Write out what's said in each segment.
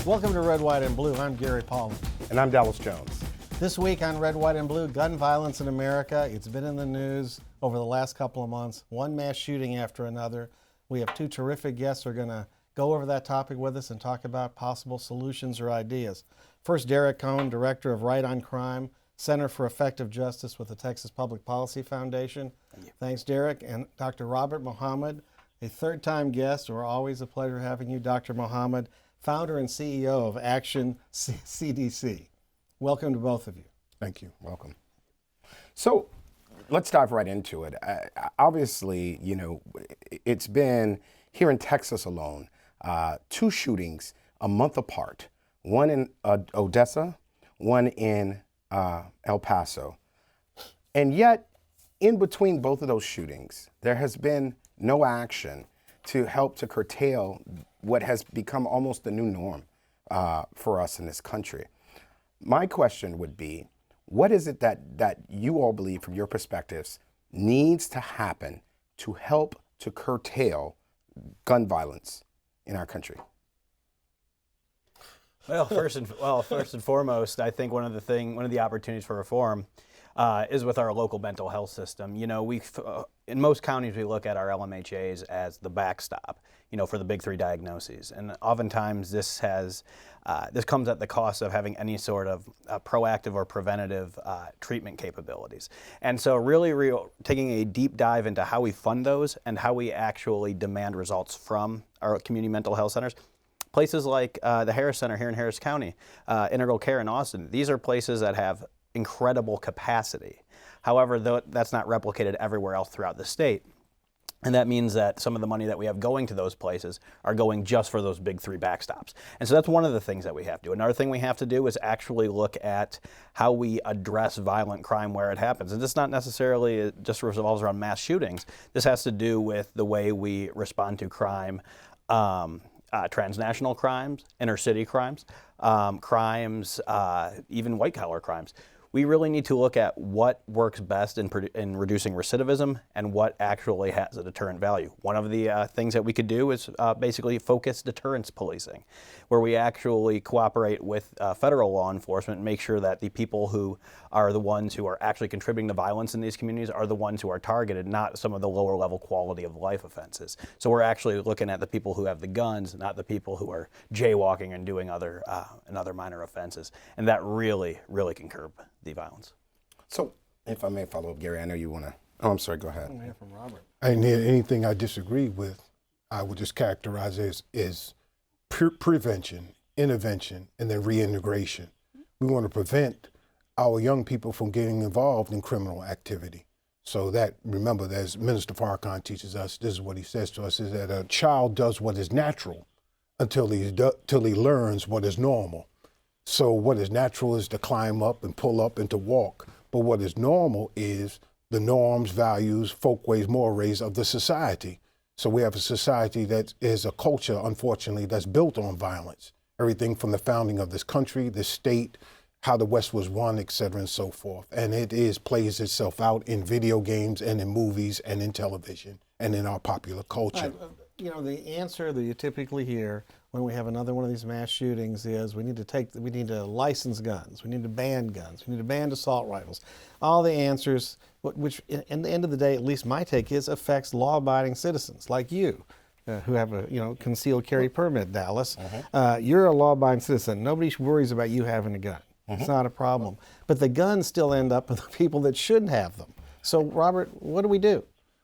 Welcome to Red, White, and Blue. I'm Gary Polland. And I'm Dallas Jones. This week on Red, White, and Blue, gun violence in America. It's been in the news over the last couple of months. One mass shooting after another. We have two terrific guests who are going to go over that topic with us and talk about possible solutions or ideas. First, Derek Cohen, Director of Right on Crime, Center for Effective Justice with the Texas Public Policy Foundation. Thanks, Derek. And Dr. Robert Mohammed, a third-time guest. We're always a pleasure having you, Dr. Mohammed, founder and CEO of Action CDC. Welcome to both of you. Thank you. Welcome. So let's dive right into it. Obviously, you know, it's been here in Texas alone, two shootings a month apart, one in Odessa, one in El Paso. And yet, in between both of those shootings, there has been no action to help to curtail what has become almost the new norm for us in this country. My question would be, what is it that you all believe from your perspectives needs to happen to help to curtail gun violence in our country? Well, first and foremost, I think one of the opportunities for reform is with our local mental health system. You know, in most counties we look at our LMHAs as the backstop, you know, for the big three diagnoses, and oftentimes this comes at the cost of having any sort of proactive or preventative treatment capabilities. And so, really taking a deep dive into how we fund those and how we actually demand results from our community mental health centers. Places like the Harris Center here in Harris County, Integral Care in Austin, these are places that have incredible capacity. However, that's not replicated everywhere else throughout the state. And that means that some of the money that we have going to those places are going just for those big three backstops. And so that's one of the things that we have to do. Another thing we have to do is actually look at how we address violent crime where it happens. And this not necessarily just revolves around mass shootings. This has to do with the way we respond to crime, transnational crimes, inner city crimes, even white collar crimes. We really need to look at what works best in reducing recidivism and what actually has a deterrent value. One of the things that we could do is basically focus deterrence policing, where we actually cooperate with federal law enforcement and make sure that the people who are the ones who are actually contributing to violence in these communities are the ones who are targeted, not some of the lower level quality of life offenses. So we're actually looking at the people who have the guns, not the people who are jaywalking and doing other minor offenses. And that really, really can curb the violence. So, if I may follow up, Gary, I know you want to. Oh, I'm sorry. Go ahead. I'm here from Robert. Anything I disagree with, I would just characterize as prevention, intervention, and then reintegration. We want to prevent our young people from getting involved in criminal activity. So that, remember, as Minister Farrakhan teaches us, this is what he says to us, is that a child does what is natural until he learns what is normal. So what is natural is to climb up and pull up and to walk. But what is normal is the norms, values, folkways, mores of the society. So we have a society that is a culture, unfortunately, that's built on violence. Everything from the founding of this country, this state, how the West was run, et cetera, and so forth. And it plays itself out in video games and in movies and in television and in our popular culture. You know, the answer that you typically hear when we have another one of these mass shootings is we need to license guns, we need to ban guns, we need to ban assault rifles. All the answers, which in the end of the day, at least my take is, affects law-abiding citizens like you, who have a concealed carry permit, Dallas. You're a law-abiding citizen. Nobody worries about you having a gun. It's not a problem. But the guns still end up with the people that shouldn't have them. So, Robert, what do we do?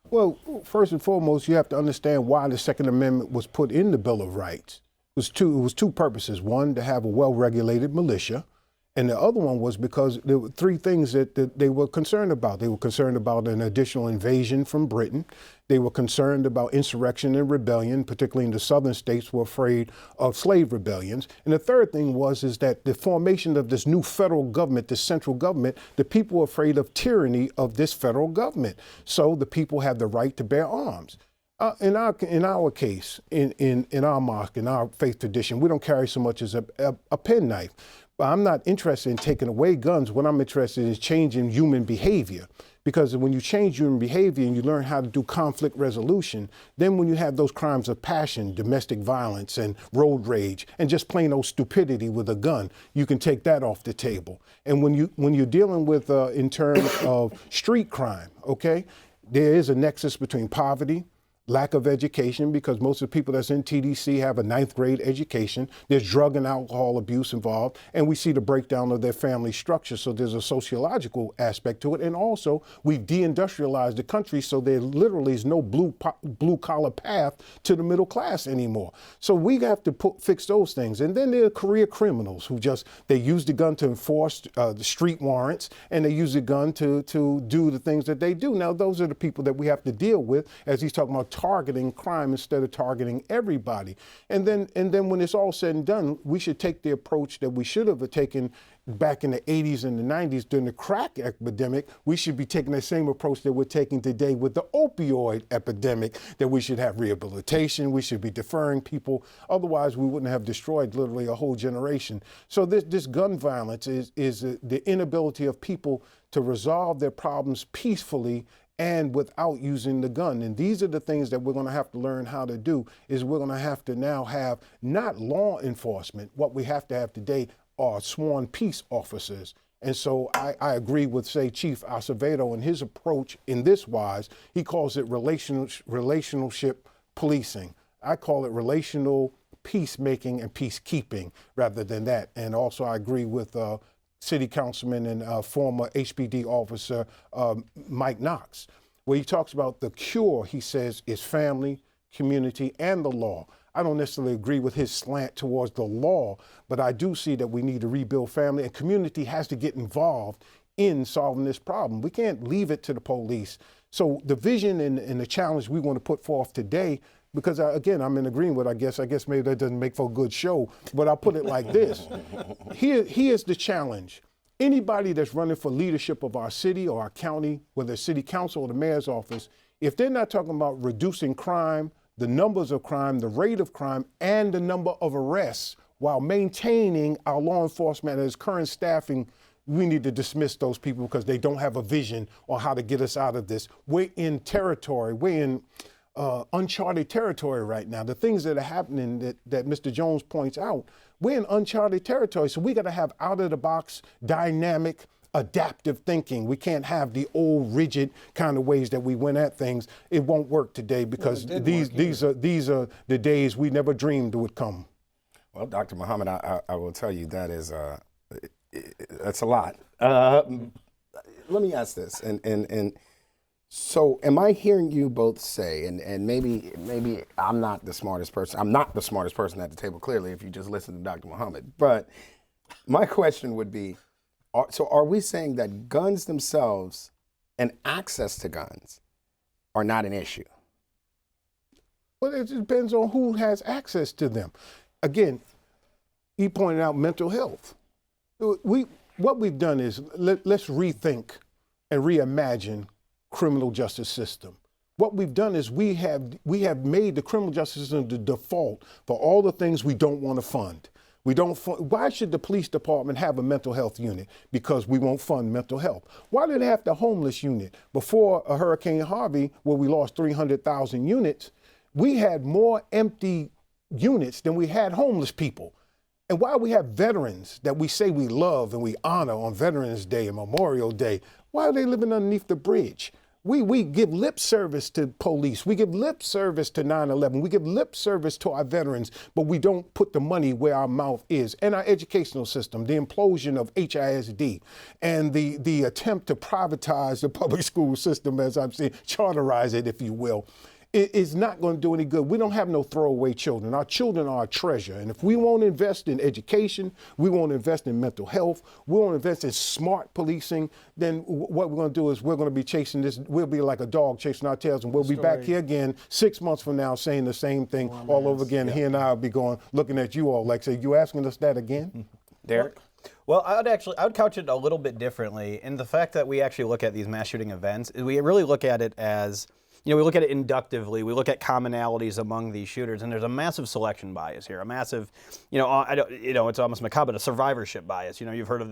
Well, first and foremost, you have to understand why the Second Amendment was put in the Bill of Rights. It was two purposes. One, to have a well-regulated militia, and the other one was because there were three things that they were concerned about. They were concerned about an additional invasion from Britain. They were concerned about insurrection and rebellion, particularly in the southern states were afraid of slave rebellions. And the third thing is that the formation of this new federal government, this central government, the people were afraid of tyranny of this federal government. So the people have the right to bear arms. In our case, in our mosque, in our faith tradition, we don't carry so much as a penknife. But I'm not interested in taking away guns. What I'm interested in is changing human behavior. Because when you change human behavior and you learn how to do conflict resolution, then when you have those crimes of passion, domestic violence and road rage, and just plain old stupidity with a gun, you can take that off the table. And when you're dealing with in terms of street crime, okay, there is a nexus between poverty, lack of education, because most of the people that's in TDC have a 9th grade education. There's drug and alcohol abuse involved, and we see the breakdown of their family structure. So there's a sociological aspect to it. And also, we've deindustrialized the country, so there literally is no blue collar path to the middle class anymore. So we have to fix those things. And then there are career criminals who they use the gun to enforce the street warrants, and they use the gun to do the things that they do. Now, those are the people that we have to deal with, as he's talking about targeting crime instead of targeting everybody. And then when it's all said and done, we should take the approach that we should have taken back in the 80s and the 90s during the crack epidemic. We should be taking the same approach that we're taking today with the opioid epidemic, that we should have rehabilitation, we should be deferring people. Otherwise, we wouldn't have destroyed literally a whole generation. So this gun violence is the inability of people to resolve their problems peacefully and without using the gun. And these are the things that we're going to have to learn how to do. Is we're going to have to now have not law enforcement. What we have to have today are sworn peace officers. And so I agree with, say, Chief Acevedo and his approach in this wise. He calls it relationship policing. I call it relational peacemaking and peacekeeping rather than that. And also I agree with City Councilman and former HPD officer Mike Knox, where he talks about the cure, he says, is family, community, and the law. I don't necessarily agree with his slant towards the law, but I do see that we need to rebuild family, and community has to get involved in solving this problem. We can't leave it to the police. So the vision and the challenge we want to put forth today, because again, I'm in agreement with, I guess maybe that doesn't make for a good show, but I'll put it like this. Here's the challenge. Anybody that's running for leadership of our city or our county, whether it's city council or the mayor's office, if they're not talking about reducing crime, the numbers of crime, the rate of crime, and the number of arrests while maintaining our law enforcement at its current staffing, we need to dismiss those people because they don't have a vision on how to get us out of this. We're in uncharted territory right now. The things that are happening that Mr. Jones points out, we're in uncharted territory. So we got to have out-of-the-box, dynamic, adaptive thinking. We can't have the old rigid kind of ways that we went at things. It won't work today because these are the days we never dreamed would come. Well, Dr. Muhammad, I will tell you that is that's a lot. Let me ask this, and so am I hearing you both say, and maybe I'm not the smartest person. I'm not the smartest person at the table, clearly, if you just listen to Dr. Muhammad. But my question would be, so are we saying that guns themselves and access to guns are not an issue? Well, it depends on who has access to them. Again, he pointed out mental health. What we've done is let's rethink and reimagine criminal justice system. What we've done is we have made the criminal justice system the default for all the things we don't want to fund. Why should the police department have a mental health unit? Because we won't fund mental health. Why do they have the homeless unit? Before Hurricane Harvey, where we lost 300,000 units, we had more empty units than we had homeless people. And while we have veterans that we say we love and we honor on Veterans Day and Memorial Day, why are they living underneath the bridge? We give lip service to police. We give lip service to 9/11. We give lip service to our veterans, but we don't put the money where our mouth is. And our educational system, the implosion of HISD, and the attempt to privatize the public school system, as I'm saying, charterize it, if you will, it is not going to do any good. We don't have no throwaway children. Our children are a treasure. And if we won't invest in education, we won't invest in mental health, we won't invest in smart policing, then what we're going to do is we're going to be chasing this. We'll be like a dog chasing our tails, and we'll be back here again 6 months from now saying the same thing all over again. He and I will be looking at you all like, say, you asking us that again? Derek? Well, I would couch it a little bit differently in the fact that we actually look at these mass shooting events. We really look at it as we look at it inductively. We look at commonalities among these shooters, and there's a massive selection bias here. A massive, it's almost macabre, but a survivorship bias. You've heard of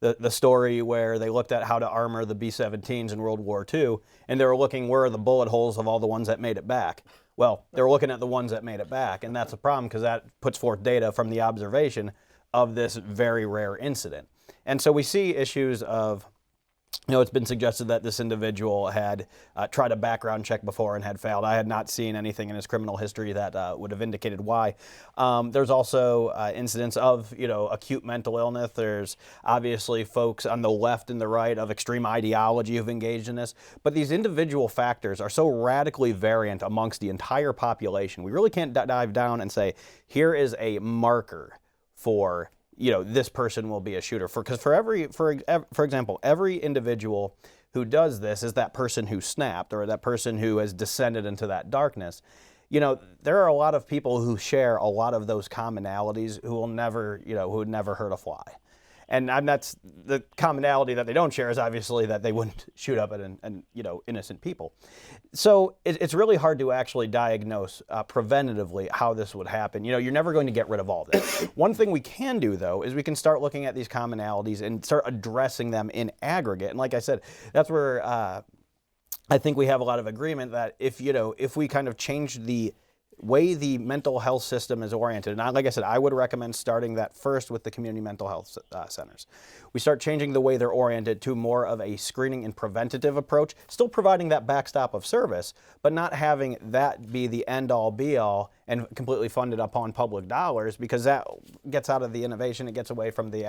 the story where they looked at how to armor the B-17s in World War II, and they were looking where are the bullet holes of all the ones that made it back. Well, they were looking at the ones that made it back, and that's a problem because that puts forth data from the observation of this very rare incident. And so we see issues of, it's been suggested that this individual had tried a background check before and had failed. I had not seen anything in his criminal history that would have indicated why. There's also incidents of, acute mental illness. There's obviously folks on the left and the right of extreme ideology who've engaged in this. But these individual factors are so radically variant amongst the entire population. We really can't dive down and say, here is a marker for this person will be a shooter. For example, every individual who does this is that person who snapped or that person who has descended into that darkness. There are a lot of people who share a lot of those commonalities who will never, who would never hurt a fly. And that's the commonality that they don't share is obviously that they wouldn't shoot up at innocent people. So it's really hard to actually diagnose preventatively how this would happen. You're never going to get rid of all this. One thing we can do, though, is we can start looking at these commonalities and start addressing them in aggregate. And like I said, that's where I think we have a lot of agreement that if we kind of change the way the mental health system is oriented, and like I said, I would recommend starting that first with the community mental health centers. We start changing the way they're oriented to more of a screening and preventative approach, still providing that backstop of service, but not having that be the end-all, be-all, and completely funded upon public dollars, because that gets out of the innovation, it gets away from the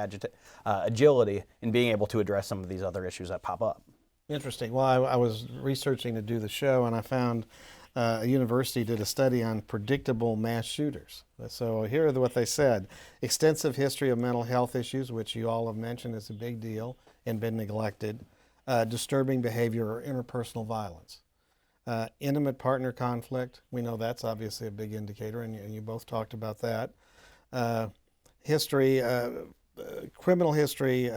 agility in being able to address some of these other issues that pop up. Interesting. Well, I was researching to do the show, and I found a university did a study on predictable mass shooters. So here are what they said. Extensive history of mental health issues, which you all have mentioned is a big deal and been neglected. Disturbing behavior or interpersonal violence. Intimate partner conflict. We know that's obviously a big indicator, and you both talked about that. History, criminal history,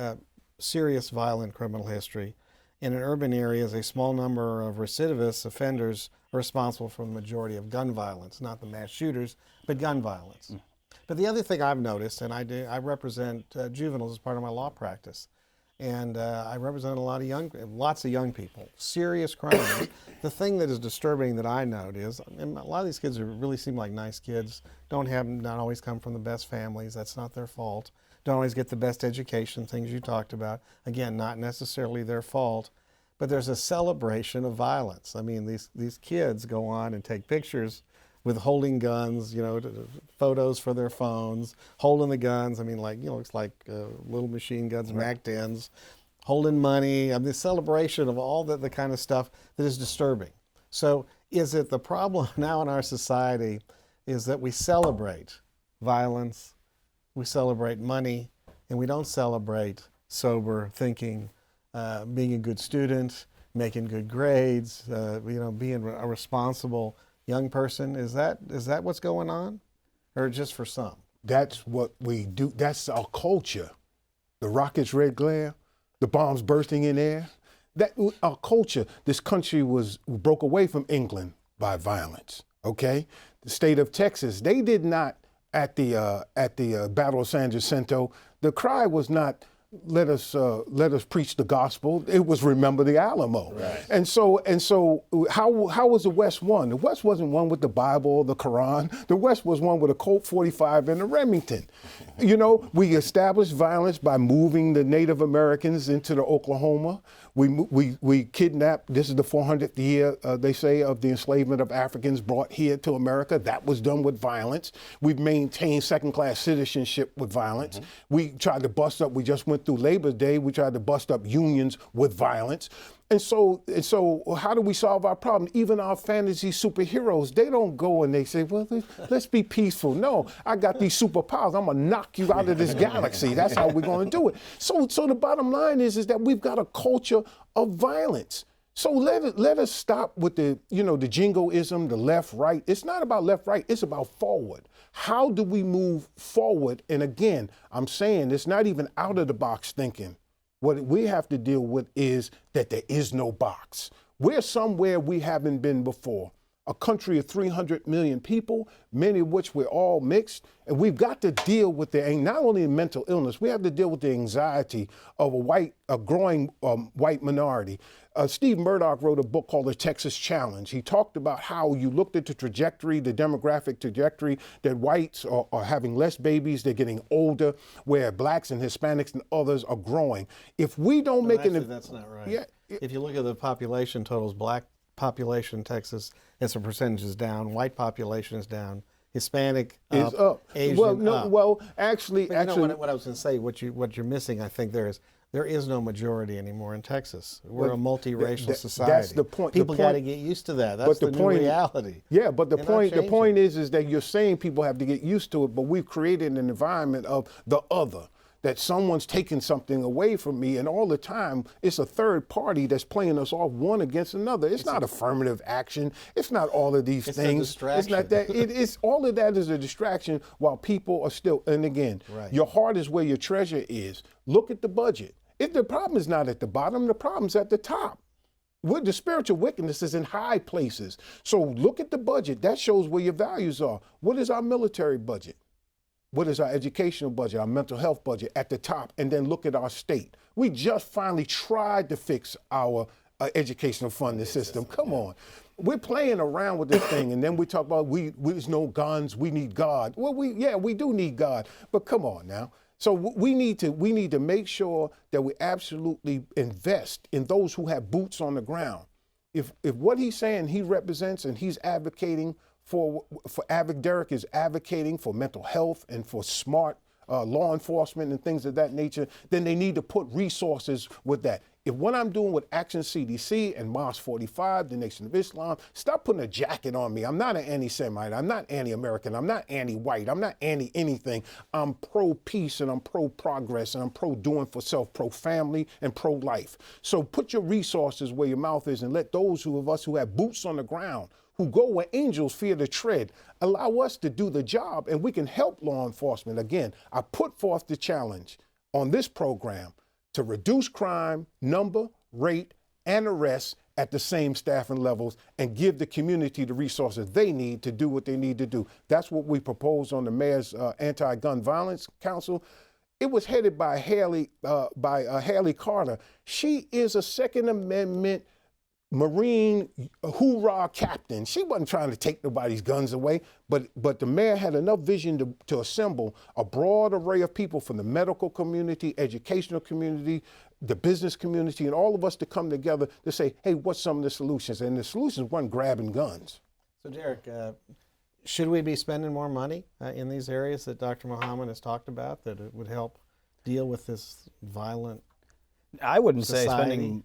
serious violent criminal history. In urban areas, a small number of recidivist offenders are responsible for the majority of gun violence, not the mass shooters, but gun violence. But the other thing I've noticed, and I represent juveniles as part of my law practice, and I represent lots of young people, serious crimes. The thing that is disturbing that I note is, and a lot of these kids really seem like nice kids, not always come from the best families, that's not their fault. Don't always get the best education, things you talked about. Again, not necessarily their fault, but there's a celebration of violence. I mean, these kids go on and take pictures with holding guns, photos for their phones, holding the guns. I mean, looks like little machine guns, Mac 10s, holding money. I mean, the celebration of all the kind of stuff that is disturbing. So is it the problem now in our society is that we celebrate violence, we celebrate money, and we don't celebrate sober thinking, being a good student, making good grades, being a responsible young person. Is that what's going on, or just for some? That's what we do. That's our culture. The rockets' red glare, the bombs bursting in air. That our culture. This country broke away from England by violence. Okay, the state of Texas. They did not. At the Battle of San Jacinto, the cry was not let us preach the gospel. It was remember the Alamo. Right. And so how was the West won? The West wasn't won with the Bible or the Quran. The West was won with a Colt 45 and a Remington. We established violence by moving the Native Americans into the Oklahoma. We kidnapped, this is the 400th year, they say, of the enslavement of Africans brought here to America. That was done with violence. We've maintained second-class citizenship with violence. Mm-hmm. We tried to bust up, we just went through Labor Day, we tried to bust up unions with violence. And so how do we solve our problem? Even our fantasy superheroes, they don't go and they say, well, let's be peaceful. No, I got these superpowers. I'm going to knock you out of this galaxy. That's how we're going to do it. So the bottom line is that we've got a culture of violence. So let us stop with the jingoism, the left, right. It's not about left, right. It's about forward. How do we move forward? And again, I'm saying it's not even out of the box thinking. What we have to deal with is that there is no box. We're somewhere we haven't been before. A country of 300 million people, many of which we're all mixed, and we've got to deal with not only the mental illness, we have to deal with the anxiety of a growing white minority. Steve Murdoch wrote a book called The Texas Challenge. He talked about how you looked at the trajectory, the demographic trajectory, that whites are having less babies, they're getting older, where blacks and Hispanics and others are growing. If we don't make Actually, that's not right. Yeah, if you look at the population totals, black population in Texas, as a percentage is down. White population is down. Hispanic is up. Asian well, no, up. well, actually, But you know what I was going to say. What you're missing, I think, there is no majority anymore in Texas. We're a multiracial society. That's the point. People got to get used to that. That's the new reality. Yeah, but the They're not point is that you're saying people have to get used to it, but we've created an environment of the other, that someone's taking something away from me, and all the time it's a third party that's playing us off one against another. It's not affirmative action. It's not all of these things. A distraction. It's not that. It's all of that is a distraction while people are still. And again, your heart is where your treasure is. Look at the budget. If the problem is not at the bottom, the problem's at the top. The spiritual wickedness is in high places. So look at the budget. That shows where your values are. What is our military budget? What is our educational budget, our mental health budget at the top? And then look at our state. We just finally tried to fix our educational funding system. Come on. We're playing around with this thing, and then we talk about there's no guns, we need God. Well, we do need God, but come on now. So we need to make sure that we absolutely invest in those who have boots on the ground. If what he's saying he represents and he's advocating Derek is advocating for mental health and for smart law enforcement and things of that nature, then they need to put resources with that. If what I'm doing with Action CDC and Mosque 45, the Nation of Islam, stop putting a jacket on me. I'm not an anti-Semite. I'm not anti-American. I'm not anti-white. I'm not anti-anything. I'm pro-peace and I'm pro-progress and I'm pro-doing for self, pro-family and pro-life. So put your resources where your mouth is and let those of us who have boots on the ground, who go where angels fear to tread, allow us to do the job, and we can help law enforcement. Again, I put forth the challenge on this program to reduce crime, number, rate, and arrests at the same staffing levels and give the community the resources they need to do what they need to do. That's what we proposed on the Mayor's Anti-Gun Violence Council. It was headed by Haley Carter. She is a Second Amendment Marine hoorah captain. She wasn't trying to take nobody's guns away, but the mayor had enough vision to assemble a broad array of people from the medical community, educational community, the business community, and all of us to come together to say, hey, what's some of the solutions? And the solutions weren't grabbing guns. So Derek, should we be spending more money in these areas that Dr. Muhammad has talked about that it would help deal with this violent I wouldn't say society?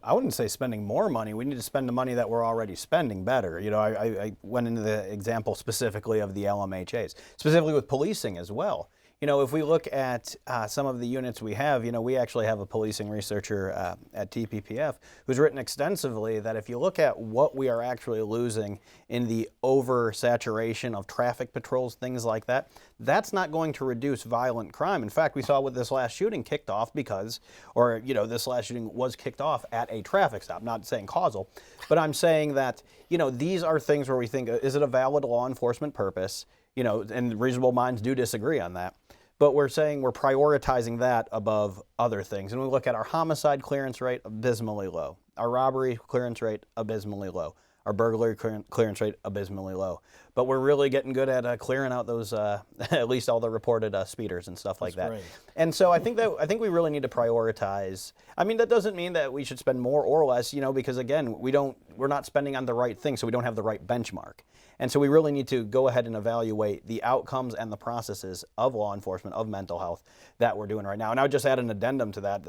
spending more money. We need to spend the money that we're already spending better. You know, I went into the example specifically of the LMHAs, specifically with policing as well. You know, if we look at some of the units we have, you know, we actually have a policing researcher at TPPF who's written extensively that if you look at what we are actually losing in the oversaturation of traffic patrols, things like that, that's not going to reduce violent crime. In fact, we saw with this last shooting kicked off because, or, you know, this last shooting was kicked off at a traffic stop. Not saying causal, but I'm saying that, you know, these are things where we think, is it a valid law enforcement purpose? You know, and reasonable minds do disagree on that. But we're saying we're prioritizing that above other things. And we look at our homicide clearance rate, abysmally low. Our robbery clearance rate, abysmally low. Our burglary clearance rate, abysmally low. But we're really getting good at clearing out those, at least all the reported speeders and stuff like that. great. And so I think we really need to prioritize. I mean, that doesn't mean that we should spend more or less, you know, because again, we're not spending on the right thing, so we don't have the right benchmark. And so we really need to go ahead and evaluate the outcomes and the processes of law enforcement, of mental health that we're doing right now. And I would just add an addendum to that.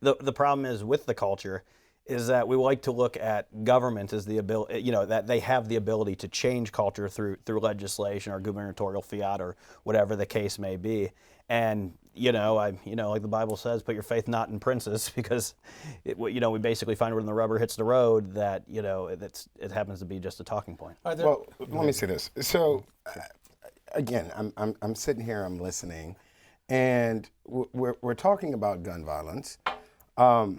The problem is with the culture is that we like to look at government as the ability, you know, that they have the ability to change culture through legislation or gubernatorial fiat or whatever the case may be. And you know, like the Bible says, put your faith not in princes, because we basically find when the rubber hits the road that, you know, it happens to be just a talking point. Well, let me say this. So, again, I'm sitting here, I'm listening, and we're talking about gun violence. Some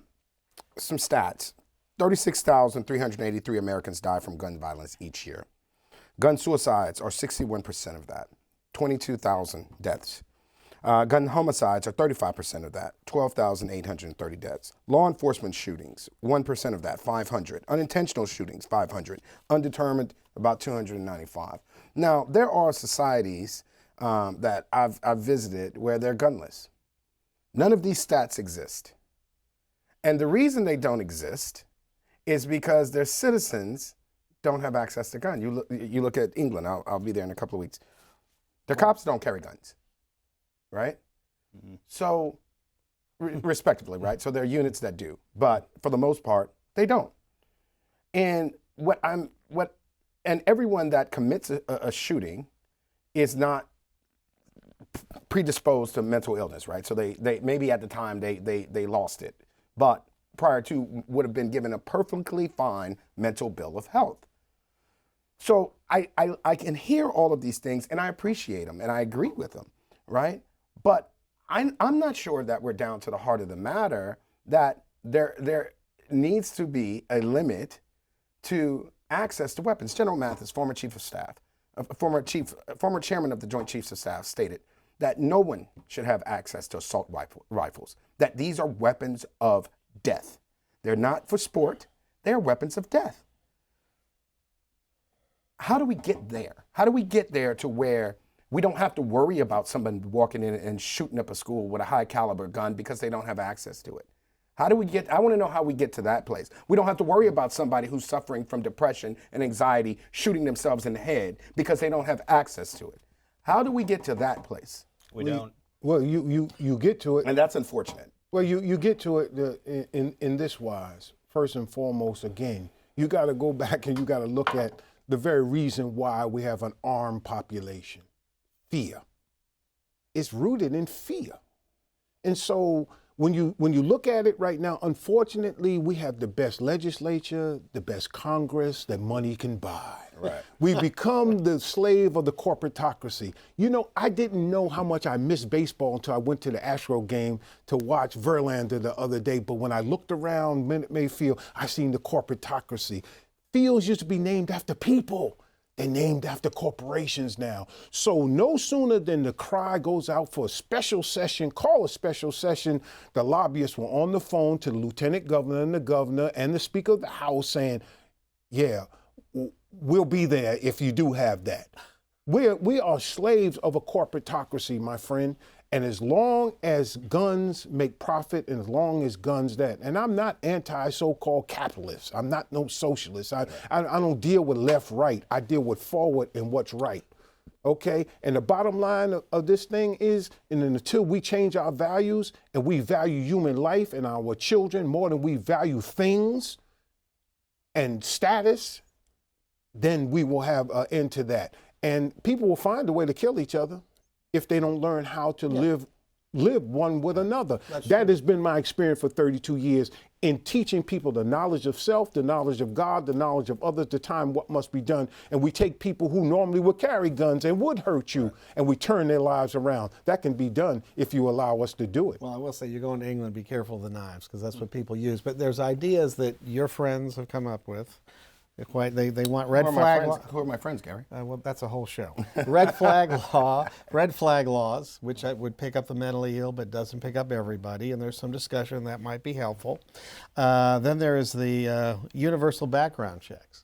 stats. 36,383 Americans die from gun violence each year. Gun suicides are 61% of that, 22,000 deaths. Gun homicides are 35% of that, 12,830 deaths. Law enforcement shootings, 1% of that, 500. Unintentional shootings, 500. Undetermined, about 295. Now, there are societies that I've visited where they're gunless. None of these stats exist. And the reason they don't exist is because their citizens don't have access to guns. You look at England, I'll be there in a couple of weeks. Their cops don't carry guns, right? Mm-hmm. So, respectively, right? So there are units that do, but for the most part, they don't. And everyone that commits a shooting is not predisposed to mental illness, right? So they maybe at the time they lost it, but prior to would have been given a perfectly fine mental bill of health. So I can hear all of these things and I appreciate them and I agree with them, right? But I'm not sure that we're down to the heart of the matter, that there needs to be a limit to access to weapons. General Mathis, former chief of staff, former chairman of the Joint Chiefs of Staff, stated that no one should have access to assault rifles, that these are weapons of death. They're not for sport, they're weapons of death. How do we get there? How do we get there to where we don't have to worry about someone walking in and shooting up a school with a high caliber gun because they don't have access to it? How do we get, I want to know how we get to that place. We don't have to worry about somebody who's suffering from depression and anxiety shooting themselves in the head because they don't have access to it. How do we get to that place? We don't. Well, you get to it. And that's unfortunate. Well, you get to it in this wise. First and foremost, again, you got to go back and you got to look at the very reason why we have an armed population. Fear. It's rooted in fear. And so when you look at it right now, unfortunately, we have the best legislature, the best Congress that money can buy. Right. We become the slave of the corporatocracy. You know, I didn't know how much I missed baseball until I went to the Astro game to watch Verlander the other day. But when I looked around Minute Maid Field, I seen the corporatocracy. Fields used to be named after people. They're named after corporations now. So no sooner than the cry goes out for a special session, call a special session, the lobbyists were on the phone to the lieutenant governor and the speaker of the House saying, yeah, we'll be there if you do have that. We are slaves of a corporatocracy, my friend. And as long as guns make profit and as long as guns that, and I'm not anti so-called capitalists. I'm not no socialist. I don't deal with left, right. I deal with forward and what's right. Okay? And the bottom line of this thing is, and until we change our values and we value human life and our children more than we value things and status, then we will have an end to that. And people will find a way to kill each other if they don't learn how to live one with another. That has been my experience for 32 years in teaching people the knowledge of self, the knowledge of God, the knowledge of others, the time what must be done. And we take people who normally would carry guns and would hurt you, and we turn their lives around. That can be done if you allow us to do it. Well, I will say, you're going to England, be careful of the knives, because that's what people use. But there's ideas that your friends have come up with. They want red flag laws. Who are my friends, Gary? Well, that's a whole show. Red flag laws, which would pick up the mentally ill, but doesn't pick up everybody. And there's some discussion that might be helpful. Then there is the universal background checks.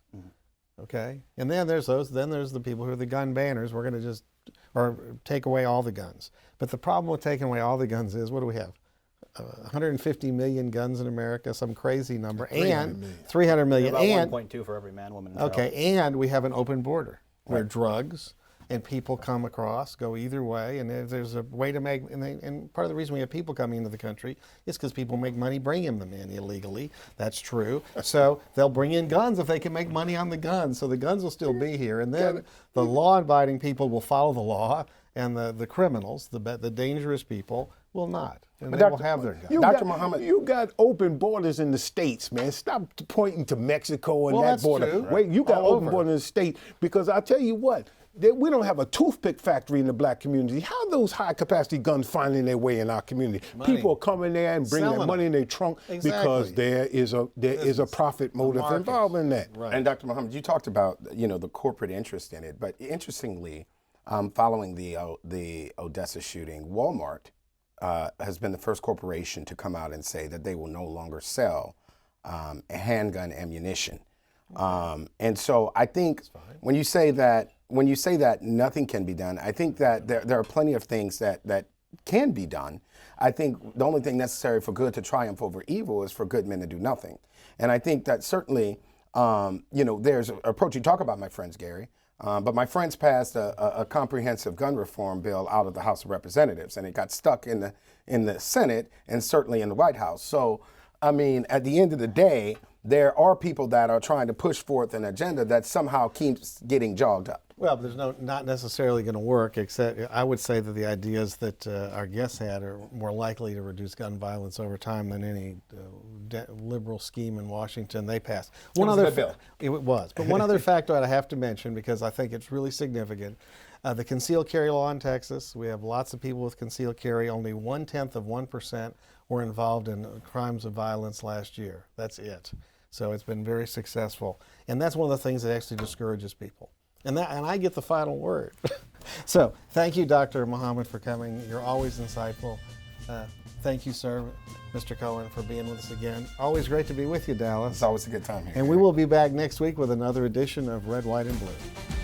Okay, and then there's those. Then there's the people who are the gun banners. We're going to just take away all the guns. But the problem with taking away all the guns is, what do we have? 150 million guns in America, some crazy number, and 300 million. About and 1.2 for every man, woman, and child. Okay, and we have an open border where drugs and people come across, go either way, and there's a way to make, and part of the reason we have people coming into the country is because people make money bringing them in illegally. That's true. So they'll bring in guns if they can make money on the guns, so the guns will still be here, and then the law-abiding people will follow the law, and the criminals, the dangerous people, will not. And they will have their guns. Dr. Muhammad, you got open borders in the States, man. Stop pointing to Mexico and Well, that that's border. true. Wait, you got All open over. borders in the States, because I'll tell you what, We don't have a toothpick factory in the black community. How are those high-capacity guns finding their way in our community? Money. People are coming there and bringing Selling their money them. in their trunk Exactly. because there is a profit motive market. involved in that. Right. And Dr. Muhammad, you talked about the corporate interest in it, but interestingly, following the Odessa shooting, Walmart has been the first corporation to come out and say that they will no longer sell handgun ammunition. And so I think when you say that nothing can be done, I think that there are plenty of things that can be done. I think the only thing necessary for good to triumph over evil is for good men to do nothing. And I think that certainly, there's an approach. You talk about my friends, Gary, but my friends passed a comprehensive gun reform bill out of the House of Representatives, and it got stuck in the Senate and certainly in the White House. So, I mean, at the end of the day, there are people that are trying to push forth an agenda that somehow keeps getting jogged up. Well, there's not necessarily going to work, except I would say that the ideas that our guests had are more likely to reduce gun violence over time than any liberal scheme in Washington they passed. One other bill. It was. But one other factor I have to mention, because I think it's really significant, the concealed carry law in Texas. We have lots of people with concealed carry. Only 0.1% were involved in crimes of violence last year. That's it. So it's been very successful. And that's one of the things that actually discourages people. And I get the final word. So thank you, Dr. Muhammad, for coming. You're always insightful. Thank you, sir, Mr. Cohen, for being with us again. Always great to be with you, Dallas. It's always a good time here. And we will be back next week with another edition of Red, White, and Blue.